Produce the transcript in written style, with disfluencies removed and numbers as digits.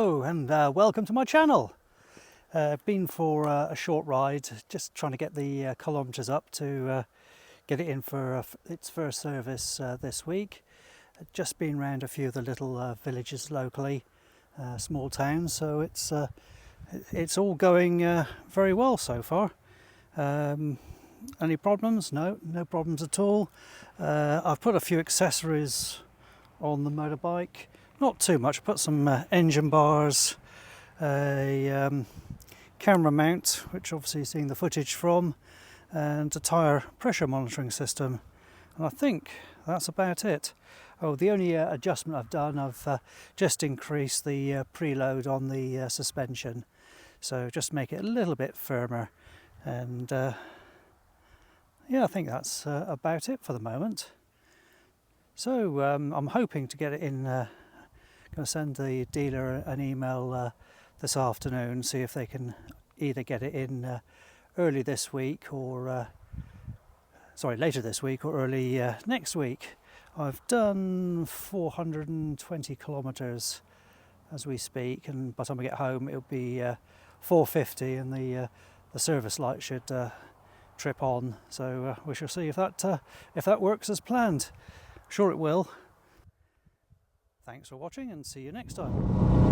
Hello and welcome to my channel. Been for a short ride, just trying to get the kilometres up to get it in for its first service this week. Just been around a few of the little villages locally, small towns, so it's all going very well so far. Any problems? No problems at all. I've put a few accessories on the motorbike. Not too much. Put some engine bars, a camera mount, which obviously you've seen the footage from, and a tyre pressure monitoring system. And I think that's about it. Oh, the only adjustment I've done, I've just increased the preload on the suspension. So just make it a little bit firmer. And yeah, I think that's about it for the moment. So I'm hoping to get it in. Going to send the dealer an email this afternoon, see if they can either get it in early this week or later this week or early next week. I've done 420 kilometres as we speak, and by the time I get home it'll be 450, and the service light should trip on. So we shall see if that works as planned. Sure it will. Thanks for watching and see you next time.